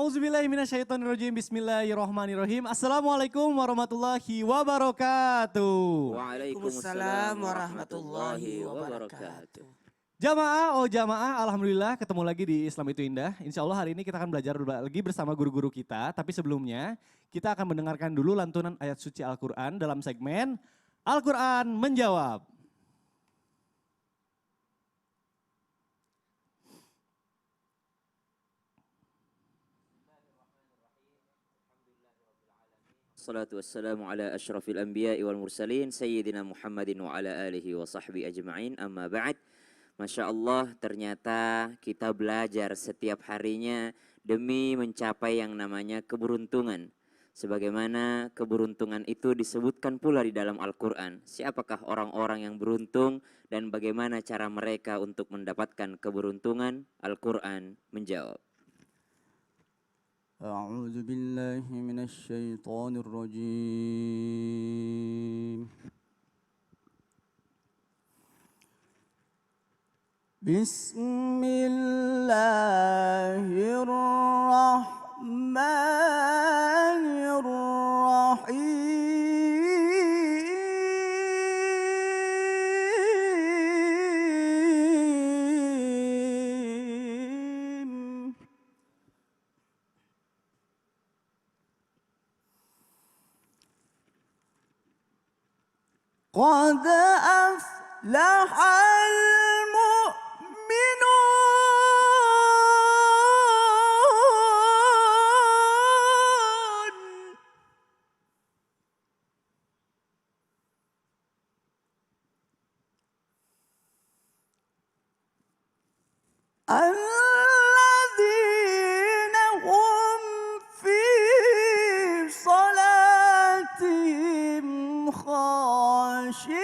Auzubillahiminasyaitonirrajim. Bismillahirrahmanirrahim. Assalamualaikum warahmatullahi wabarakatuh. Waalaikumsalam warahmatullahi wabarakatuh. Jamaah, alhamdulillah ketemu lagi di Islam Itu Indah. Insya Allah hari ini kita akan belajar lagi bersama guru-guru kita. Tapi sebelumnya kita akan mendengarkan dulu lantunan ayat suci Al-Quran dalam segmen Al-Quran Menjawab. Salatu wassalamu ala ashrafil anbiya'i wal mursalin Sayyidina Muhammadin wa ala alihi wa sahbihi ajma'in amma ba'd. Masya Allah, ternyata kita belajar setiap harinya demi mencapai yang namanya keberuntungan. Sebagaimana keberuntungan itu disebutkan pula di dalam Al-Quran. Siapakah orang-orang yang beruntung dan bagaimana cara mereka untuk mendapatkan keberuntungan? Al-Quran menjawab. أعوذ بالله من الشيطان الرجيم بسم الله الرحمن الرحيم قد أفلح المؤمنون الذين هم في صلاتهم خاشعون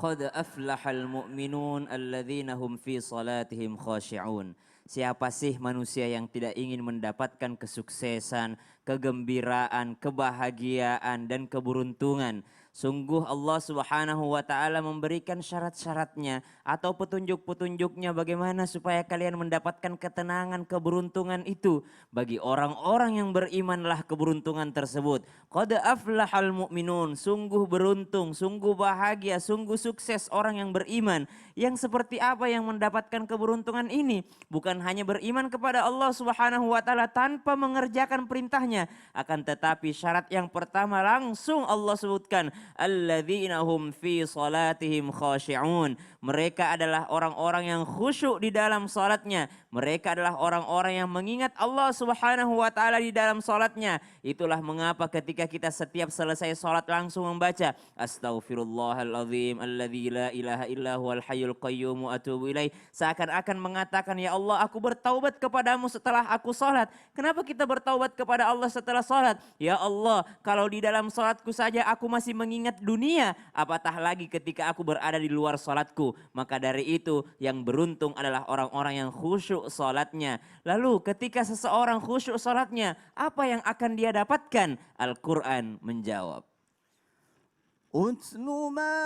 Qad aflahal mu'minun alladzina hum fi salatihim khashi'un. Siapa sih manusia yang tidak ingin mendapatkan kesuksesan, kegembiraan, kebahagiaan dan keberuntungan? Sungguh Allah Subhanahu wa taala memberikan syarat-syaratnya atau petunjuk-petunjuknya bagaimana supaya kalian mendapatkan ketenangan, keberuntungan itu. Bagi orang-orang yang berimanlah keberuntungan tersebut. Qad aflahal mu'minun, sungguh beruntung, sungguh bahagia, sungguh sukses orang yang beriman. Yang seperti apa yang mendapatkan keberuntungan ini? Bukan hanya beriman kepada Allah Subhanahu wa taala tanpa mengerjakan perintahnya, akan tetapi syarat yang pertama langsung Allah sebutkan, alladzina hum fi salatihim khashi'un. Mereka adalah orang-orang yang khusyuk di dalam salatnya. Mereka adalah orang-orang yang mengingat Allah Subhanahu wa taala di dalam salatnya. Itulah mengapa ketika kita setiap selesai salat langsung membaca astaghfirullahaladzim alladzi la ilaha illa huwal hayyul qayyum wa atubu ilaih, seakan-akan mengatakan, ya Allah, aku bertaubat kepadamu setelah aku salat. Kenapa kita bertaubat kepada Allah setelah salat? Ya Allah, kalau di dalam salatku saja aku masih mengingat dunia, apatah lagi ketika aku berada di luar salatku. Maka dari itu yang beruntung adalah orang-orang yang khusyuk salatnya. Lalu ketika seseorang khusyuk salatnya, apa yang akan dia dapatkan? Al-Quran menjawab. أتل ما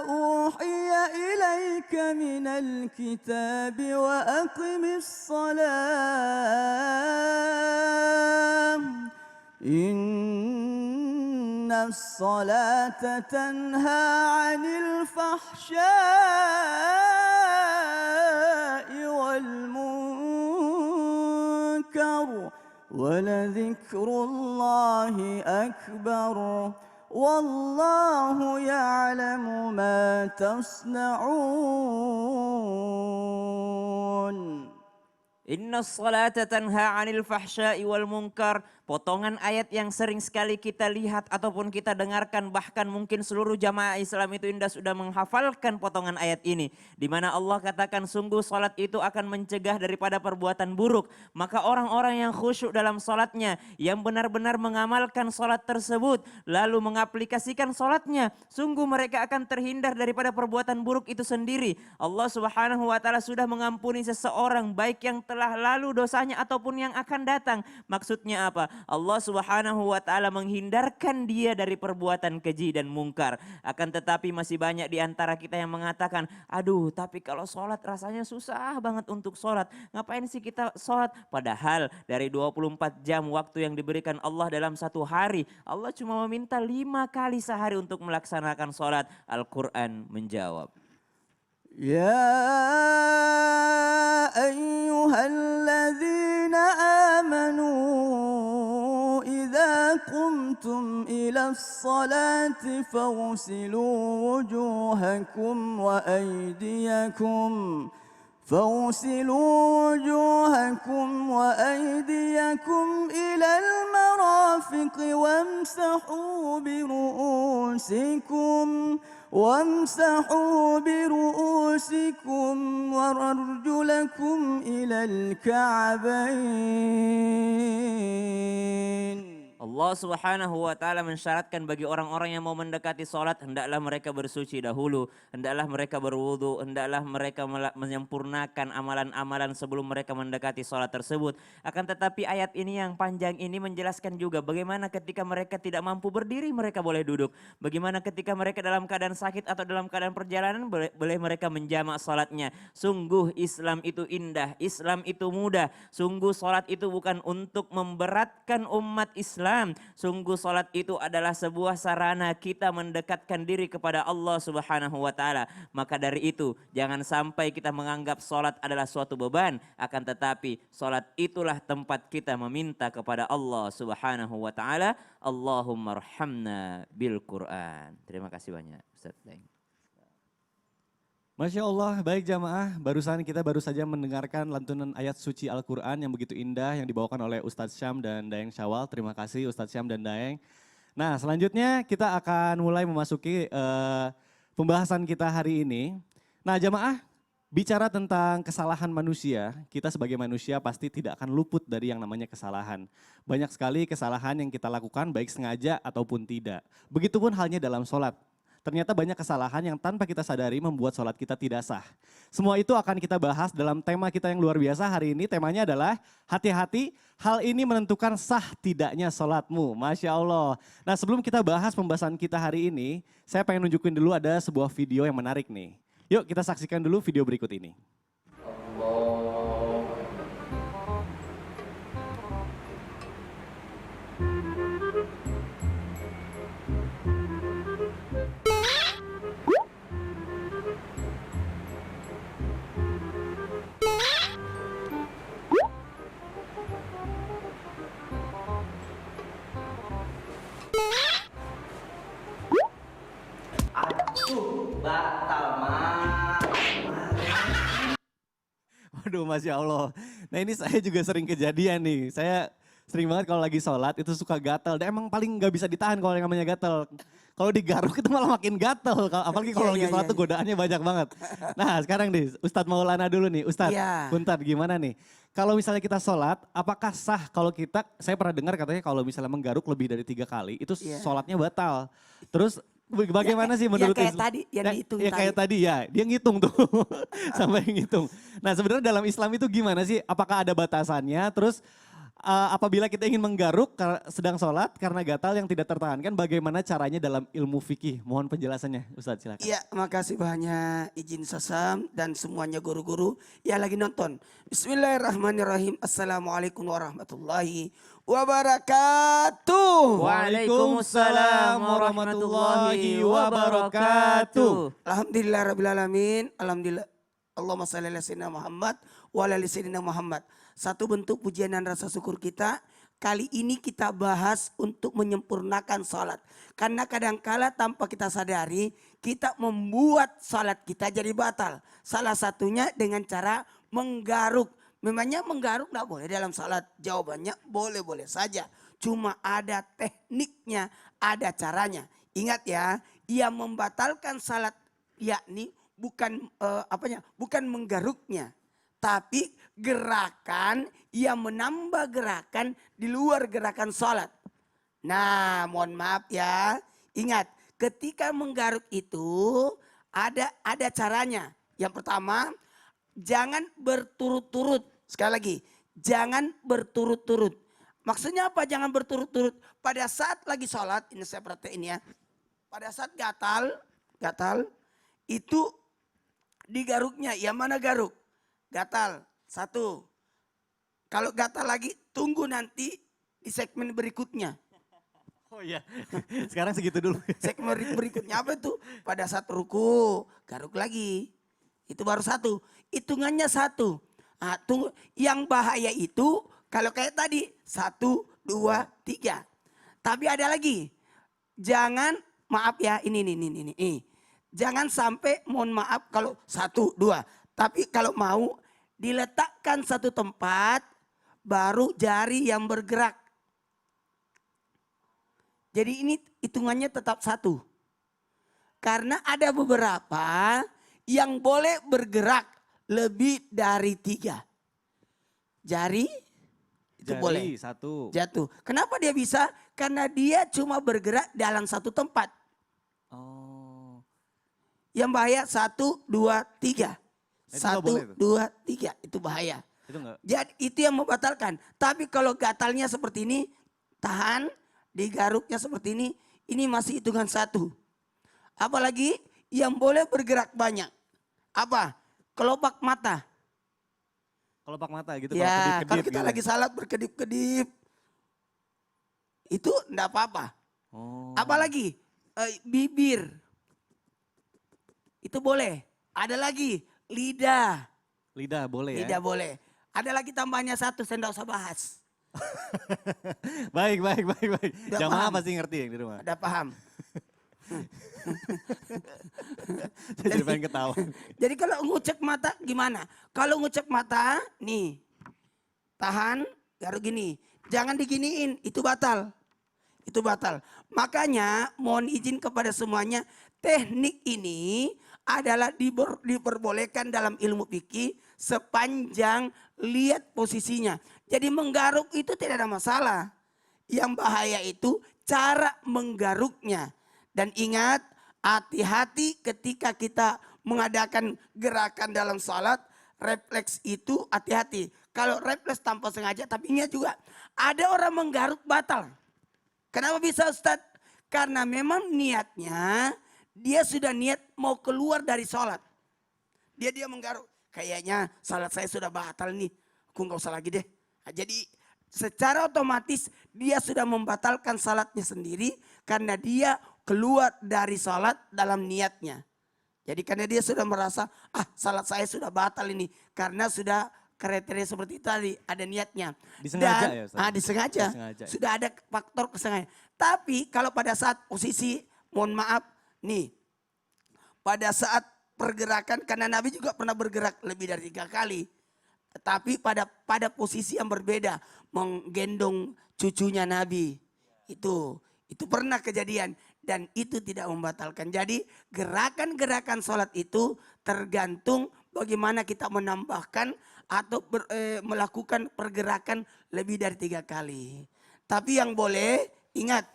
أوحي إليك من الكتاب وأقم الصلاة إن الصلاة تنهى عن الفحشاء والمنكر ولذكر الله أكبر والله يعلم ما تصنعون. Inna salata tanha 'anil fahsya'i wal munkar. Potongan ayat yang sering sekali kita lihat ataupun kita dengarkan, bahkan mungkin seluruh jamaah Islam Itu Indah sudah menghafalkan potongan ayat ini, di mana Allah katakan sungguh salat itu akan mencegah daripada perbuatan buruk. Maka orang-orang yang khusyuk dalam salatnya, yang benar-benar mengamalkan salat tersebut, lalu mengaplikasikan salatnya, sungguh mereka akan terhindar daripada perbuatan buruk itu sendiri. Allah Subhanahu wa taala sudah mengampuni seseorang baik yang telah lalu dosanya ataupun yang akan datang. Maksudnya apa? Allah Subhanahu wa taala menghindarkan dia dari perbuatan keji dan mungkar. Akan tetapi masih banyak di antara kita yang mengatakan, aduh tapi kalau sholat rasanya susah banget untuk sholat. Ngapain sih kita sholat? Padahal dari 24 jam waktu yang diberikan Allah dalam satu hari, Allah cuma meminta 5 kali sehari untuk melaksanakan sholat. Al-Quran menjawab. يا أيها الذين آمنوا إذا قمتم إلى الصلاة فاغسلوا وجوهكم إلى المرافق وامسحوا برؤوسكم وأرجلكم إلى الكعبين. Allah Subhanahu wa taala mensyaratkan bagi orang-orang yang mau mendekati salat, hendaklah mereka bersuci dahulu, hendaklah mereka berwudu, hendaklah mereka menyempurnakan amalan-amalan sebelum mereka mendekati salat tersebut. Akan tetapi ayat ini yang panjang ini menjelaskan juga bagaimana ketika mereka tidak mampu berdiri mereka boleh duduk. Bagaimana ketika mereka dalam keadaan sakit atau dalam keadaan perjalanan boleh mereka menjamak salatnya. Sungguh Islam itu indah, Islam itu mudah. Sungguh salat itu bukan untuk memberatkan umat Islam. Sungguh salat itu adalah sebuah sarana kita mendekatkan diri kepada Allah Subhanahu wa taala. Maka dari itu, jangan sampai kita menganggap salat adalah suatu beban, akan tetapi salat itulah tempat kita meminta kepada Allah Subhanahu wa taala, Allahumma arhamna bil Quran. Terima kasih banyak Ustaz Daeng. Masya Allah, baik jamaah, kita baru saja mendengarkan lantunan ayat suci Al-Quran yang begitu indah yang dibawakan oleh Ustadz Syam dan Daeng Syawal. Terima kasih Ustadz Syam dan Daeng. Nah selanjutnya kita akan mulai memasuki pembahasan kita hari ini. Nah jamaah, bicara tentang kesalahan manusia, kita sebagai manusia pasti tidak akan luput dari yang namanya kesalahan. Banyak sekali kesalahan yang kita lakukan baik sengaja ataupun tidak. Begitupun halnya dalam sholat. Ternyata banyak kesalahan yang tanpa kita sadari membuat sholat kita tidak sah. Semua itu akan kita bahas dalam tema kita yang luar biasa hari ini. Temanya adalah hati-hati, hal ini menentukan sah tidaknya sholatmu. Masya Allah. Nah sebelum kita bahas pembahasan kita hari ini, saya pengen nunjukin dulu ada sebuah video yang menarik nih. Yuk kita saksikan dulu video berikut ini. Waduh Masya Allah. Nah ini saya juga sering kejadian nih. Saya sering banget kalau lagi sholat itu suka gatel. Dan emang paling gak bisa ditahan kalau yang namanya gatel. Kalau digaruk itu malah makin gatel. Apalagi kalau lagi sholat tuh godaannya banyak banget. Nah sekarang nih Ustadz Maulana dulu nih. Ustadz, bentar gimana nih? Kalau misalnya kita sholat, apakah sah kalau kita, saya pernah dengar katanya kalau misalnya menggaruk lebih dari 3 kali itu sholatnya batal. Terus bagaimana sih menurut kayak tadi yang dihitung ya, kayak tadi ya, dia ngitung tuh sampai ngitung. Nah sebenarnya dalam Islam itu gimana sih? Apakah ada batasannya? Terus apabila kita ingin menggaruk sedang sholat karena gatal yang tidak tertahankan, bagaimana caranya dalam ilmu fikih? Mohon penjelasannya Ustadz silakan. Iya, makasih banyak izin Sasam dan semuanya guru-guru yang lagi nonton. Bismillahirrahmanirrahim. Assalamualaikum warahmatullahi wabarakatuh. Waalaikumsalam warahmatullahi wabarakatuh. Alhamdulillah rabbil alamin. Alhamdulillah. Allahumma shalli ala sayyidina Muhammad wa ala ali sayyidina Muhammad. Satu bentuk pujian dan rasa syukur kita. Kali ini kita bahas untuk menyempurnakan sholat. Karena kadangkala tanpa kita sadari, kita membuat sholat kita jadi batal. Salah satunya dengan cara menggaruk. Memangnya menggaruk tidak boleh dalam sholat? Jawabannya boleh-boleh saja. Cuma ada tekniknya, ada caranya. Ingat ya, ia membatalkan sholat yakni bukan bukan menggaruknya. Tapi gerakan, ia menambah gerakan di luar gerakan sholat. Nah mohon maaf ya, ingat ketika menggaruk itu ada caranya. Yang pertama, jangan berturut-turut. Sekali lagi, jangan berturut-turut. Maksudnya apa? Jangan berturut-turut. Pada saat lagi sholat, ini saya perhatiin ya. Pada saat gatal, itu di garuknya. Yang mana garuk? Gatal, satu. Kalau gatal lagi, tunggu nanti di segmen berikutnya. Oh iya, sekarang segitu dulu. Segmen berikutnya apa itu? Pada saat ruku, garuk lagi. Itu baru satu. Hitungannya satu. Nah, tunggu. Yang bahaya itu kalau kayak tadi. 1, 2, 3. Tapi ada lagi. Jangan, maaf ya ini. Jangan sampai mohon maaf kalau 1, 2. Tapi kalau mau diletakkan satu tempat baru jari yang bergerak. Jadi ini hitungannya tetap satu. Karena ada beberapa yang boleh bergerak lebih dari 3. Jari itu Jari, boleh 1. jatuh. Kenapa dia bisa? Karena dia cuma bergerak dalam satu tempat. Oh. Yang bahaya 1, 2, 3. Itu nggak boleh 1, 2, 3 itu bahaya. Itu enggak? Jadi itu yang membatalkan. Tapi kalau gatalnya seperti ini, tahan, digaruknya seperti ini masih hitungan 1. Apalagi yang boleh bergerak banyak. Apa? Kelopak mata. Kelopak mata gitu, Ya, kalau kalau kedip-kedip kita gitu. lagi salat berkedip-kedip. Itu enggak apa-apa. Oh. Apalagi bibir. Itu boleh. Ada lagi lidah. Lidah boleh ya? Lidah boleh. Ada lagi tambahannya 1, saya enggak usah bahas. Baik. Udah Jamaah paham. pasti ngerti yang di rumah. Ada paham? Jadi pengen ketawa. Jadi kalau ngucek mata gimana? Kalau ngucek mata, nih. Tahan, garuk gini. Jangan diginiin, itu batal. Itu batal. Makanya mohon izin kepada semuanya, teknik ini adalah diperbolehkan dalam ilmu fikih sepanjang lihat posisinya. Jadi menggaruk itu tidak ada masalah. Yang bahaya itu cara menggaruknya. Dan ingat, hati-hati ketika kita mengadakan gerakan dalam salat, refleks itu hati-hati. Kalau refleks tanpa sengaja, tapi ingat juga ada orang menggaruk batal. Kenapa bisa Ustadz? Karena memang niatnya dia sudah niat mau keluar dari salat. Dia menggaruk. Kayaknya salat saya sudah batal nih. Aku nggak usah lagi deh. Nah, jadi secara otomatis dia sudah membatalkan salatnya sendiri karena dia keluar dari salat dalam niatnya. Jadi karena dia sudah merasa, salat saya sudah batal ini. Karena sudah kriteria seperti itu tadi, ada niatnya. Disengaja Dan, ya Ustaz? disengaja. Disengaja. Sudah ada faktor kesengajaan. Tapi kalau pada saat posisi, mohon maaf, nih. Pada saat pergerakan, karena Nabi juga pernah bergerak lebih dari 3 kali. Tapi pada posisi yang berbeda, menggendong cucunya Nabi. Itu pernah kejadian dan itu tidak membatalkan. Jadi gerakan-gerakan sholat itu tergantung bagaimana kita menambahkan atau melakukan pergerakan lebih dari 3 kali. Tapi yang boleh ingat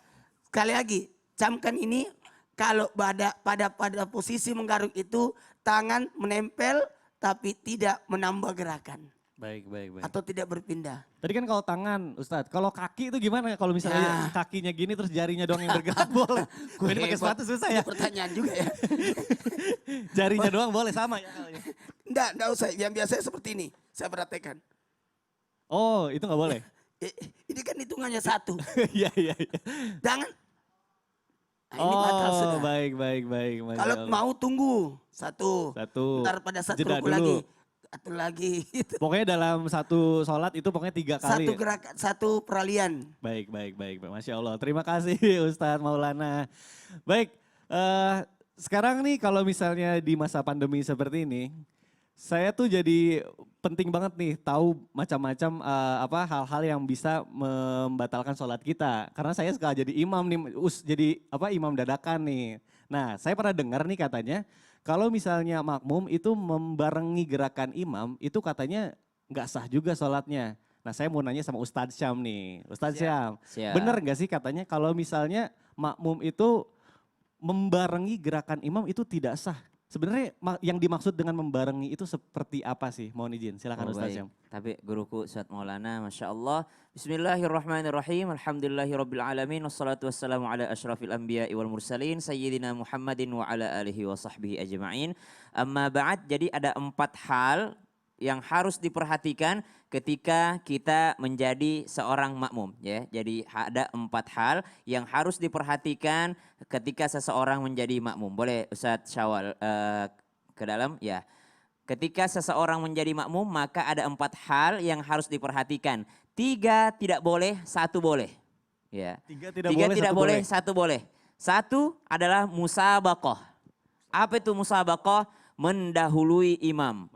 sekali lagi camkan ini, kalau pada posisi menggaruk itu tangan menempel tapi tidak menambah gerakan. Baik. Atau tidak berpindah. Tadi kan kalau tangan Ustadz, kalau kaki itu gimana kalau misalnya kakinya gini terus jarinya doang yang bergerak boleh? Gue ini pakai sepatu susah ya. Ini pertanyaan juga ya. Jarinya doang boleh sama ya? Enggak usah. Yang biasanya seperti ini. Saya perhatikan. Oh itu gak boleh? Ini kan hitungannya 1. Iya. Jangan. Nah, ini batal sudah. Baik. Masya Kalau Allah. mau tunggu. 1. Ntar pada saat Jeda ruku dulu. lagi. Satu lagi. Pokoknya dalam satu sholat itu pokoknya 3 kali. Satu gerakan, satu peralihan. Baik. Masya Allah. Terima kasih Ustadz Maulana. Baik, sekarang nih kalau misalnya di masa pandemi seperti ini, saya tuh jadi penting banget nih tahu macam-macam hal-hal yang bisa membatalkan sholat kita. Karena saya suka jadi imam nih, jadi imam dadakan nih. Nah, saya pernah dengar nih katanya, kalau misalnya makmum itu membarengi gerakan imam, itu katanya nggak sah juga sholatnya. Nah saya mau nanya sama Ustadz Syam nih. Ustadz Syam, Siap. benar nggak sih katanya kalau misalnya makmum itu membarengi gerakan imam itu tidak sah? Sebenarnya yang dimaksud dengan membarengi itu seperti apa sih? Mohon izin, silakan Ustaz baik. Syam. Tapi guruku Ustaz Maulana, Masya Allah. Bismillahirrahmanirrahim. Alhamdulillahirrabbilalamin. Wassalatu wassalamu ala ashrafil anbiya wal mursalin. Sayyidina Muhammadin wa ala alihi wa sahbihi ajma'in. Amma ba'd, jadi ada 4 hal yang harus diperhatikan ketika kita menjadi seorang makmum. Ya. Jadi ada 4 hal yang harus diperhatikan ketika seseorang menjadi makmum. Boleh Ustaz Syawal ke dalam? Ya. Ketika seseorang menjadi makmum maka ada 4 hal yang harus diperhatikan. 3 tidak boleh, 1 boleh. Ya. 3 tidak 3 boleh, tidak 1 boleh, boleh. 1 boleh. 1 adalah musabaqah. Apa itu musabaqah? Mendahului imam.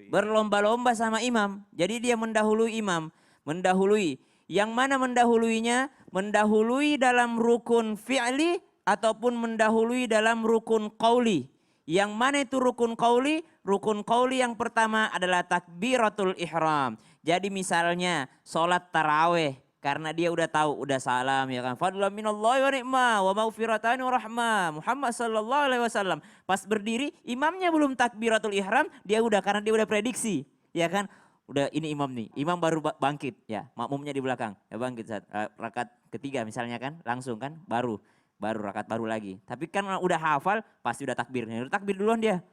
Berlomba-lomba sama imam. Jadi dia mendahului imam. Mendahului. Yang mana mendahuluinya? Mendahului dalam rukun fi'li ataupun mendahului dalam rukun qauli. Yang mana itu rukun qauli? Rukun qauli yang pertama adalah takbiratul ihram. Jadi misalnya sholat taraweh. Karena dia udah tahu, udah salam ya kan. Fadlan minallahi wa ni'mah wa maghfiratan wa rahmah. Muhammad sallallahu alaihi wasallam. Pas berdiri, imamnya belum takbiratul ihram, dia udah karena dia udah prediksi, ya kan? Udah ini imam nih, imam baru bangkit ya, makmumnya di belakang. Ya bangkit saat rakaat ketiga misalnya kan, langsung kan baru rakaat baru lagi. Tapi kan udah hafal, pasti udah takbir. Udah takbir duluan dia.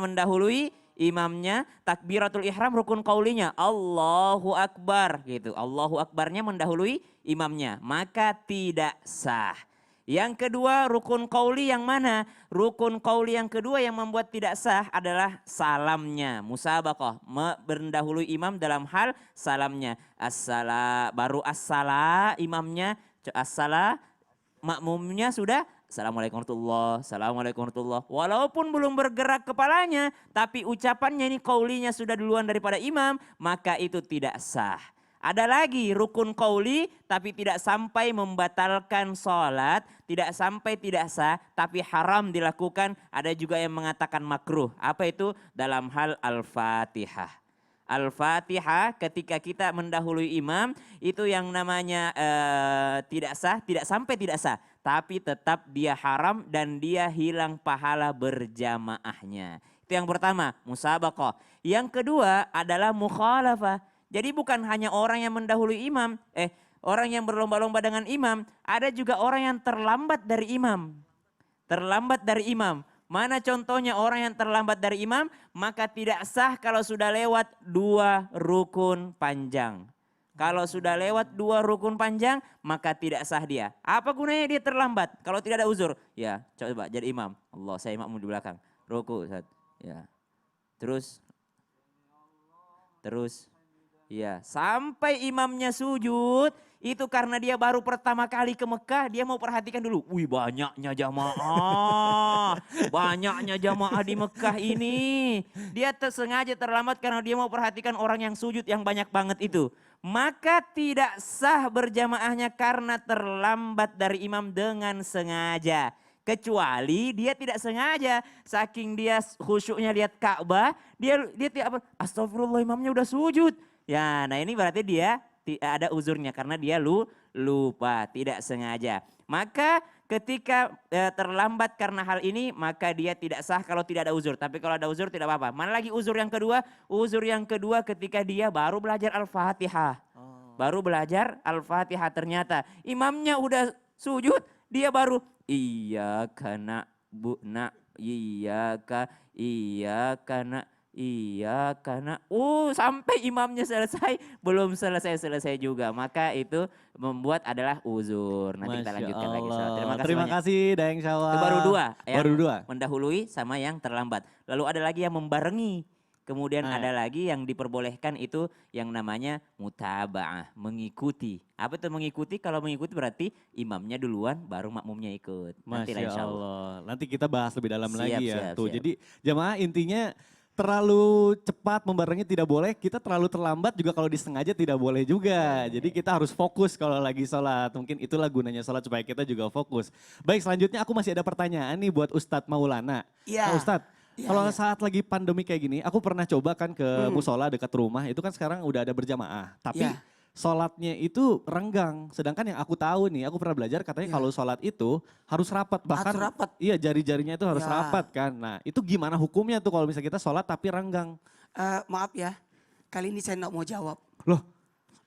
Mendahului imamnya, takbiratul ihram rukun qaulinya Allahu Akbar gitu. Allahu Akbarnya mendahului imamnya, maka tidak sah. Yang kedua rukun qauli yang mana? Rukun qauli yang kedua yang membuat tidak sah adalah salamnya. Musabaqah, mendahului imam dalam hal salamnya. Baru as-sala imamnya, as-sala makmumnya sudah Assalamualaikum warahmatullahi, Assalamualaikum warahmatullahi. Walaupun belum bergerak kepalanya, tapi ucapannya ini qaulinya sudah duluan daripada imam, maka itu tidak sah. Ada lagi rukun qauli tapi tidak sampai membatalkan sholat, tidak sampai tidak sah, tapi haram dilakukan. Ada juga yang mengatakan makruh. Apa itu? Dalam hal Al-Fatihah. Al-Fatihah ketika kita mendahului imam itu yang namanya tidak sah, tidak sampai tidak sah. Tapi tetap dia haram dan dia hilang pahala berjamaahnya. Itu yang pertama, musabaqah. Yang kedua adalah mukhalafah. Jadi bukan hanya orang yang mendahului imam, orang yang berlomba-lomba dengan imam, ada juga orang yang terlambat dari imam. Terlambat dari imam. Mana contohnya orang yang terlambat dari imam, maka tidak sah kalau sudah lewat 2 rukun panjang. Kalau sudah lewat 2 rukun panjang, maka tidak sah dia. Apa gunanya dia terlambat? Kalau tidak ada uzur, ya coba jadi imam. Allah, saya makmum di belakang. Ruku, ya. Terus, ya sampai imamnya sujud. Itu karena dia baru pertama kali ke Mekah, dia mau perhatikan dulu. Wih banyaknya jamaah, banyaknya jamaah di Mekah ini. Dia sengaja terlambat karena dia mau perhatikan orang yang sujud yang banyak banget itu. Maka tidak sah berjamaahnya karena terlambat dari imam dengan sengaja. Kecuali dia tidak sengaja, saking dia khusyuknya lihat Ka'bah, dia tidak astagfirullah imamnya udah sujud. Ya, nah ini berarti dia ada uzurnya karena dia lupa, tidak sengaja. Maka ketika terlambat karena hal ini maka dia tidak sah kalau tidak ada uzur. Tapi kalau ada uzur tidak apa-apa. Mana lagi uzur yang kedua? Uzur yang kedua ketika dia baru belajar Al-Fatihah. Baru belajar Al-Fatihah ternyata imamnya udah sujud, dia baru iyyaka na'budu iya karena sampai imamnya selesai belum selesai juga, maka itu membuat adalah uzur. Nanti kita lanjutkan lagi. Terima kasih Daeng Syawal. Itu baru 2 baru 2 mendahului sama yang terlambat. Lalu ada lagi yang membarengi, kemudian ada lagi yang diperbolehkan itu yang namanya mutaba'ah, mengikuti. Apa itu mengikuti? Kalau mengikuti berarti imamnya duluan baru makmumnya ikut. Nanti Masya insya Allah. Nanti kita bahas lebih dalam lagi ya. Siap. Jadi jamaah intinya terlalu cepat membarengi tidak boleh, kita terlalu terlambat juga kalau disengaja tidak boleh juga. Jadi kita harus fokus kalau lagi sholat. Mungkin itulah gunanya sholat supaya kita juga fokus. Baik, selanjutnya aku masih ada pertanyaan nih buat Ustadz Maulana. Iya. Nah, Ustadz, kalau saat lagi pandemi kayak gini, aku pernah coba kan ke musola dekat rumah, itu kan sekarang udah ada berjamaah. Tapi sholatnya itu renggang. Sedangkan yang aku tahu nih, aku pernah belajar katanya kalau sholat itu harus rapat. Bahkan Harus rapat. iya jari-jarinya itu harus Ya. rapat kan. Nah itu gimana hukumnya tuh kalau misalnya kita sholat tapi renggang? Maaf ya, kali ini saya nggak mau jawab. Loh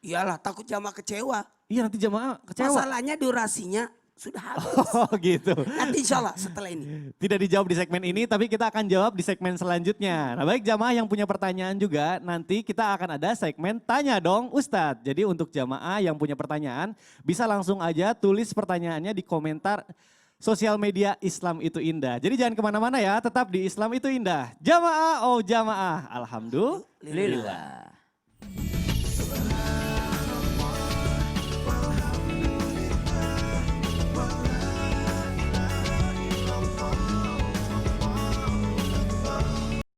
Iyalah, takut jamaah kecewa. iya nanti jamaah kecewa. Masalahnya durasinya sudah habis. Oh gitu. Nanti insya Allah setelah ini. Tidak dijawab di segmen ini, tapi kita akan jawab di segmen selanjutnya. Nah baik jamaah yang punya pertanyaan juga, nanti kita akan ada segmen Tanya Dong Ustadz. Jadi untuk jamaah yang punya pertanyaan, bisa langsung aja tulis pertanyaannya di komentar sosial media Islam Itu Indah. Jadi jangan kemana-mana ya, tetap di Islam Itu Indah. Jamaah, oh jamaah. Alhamdulillah. Lillah.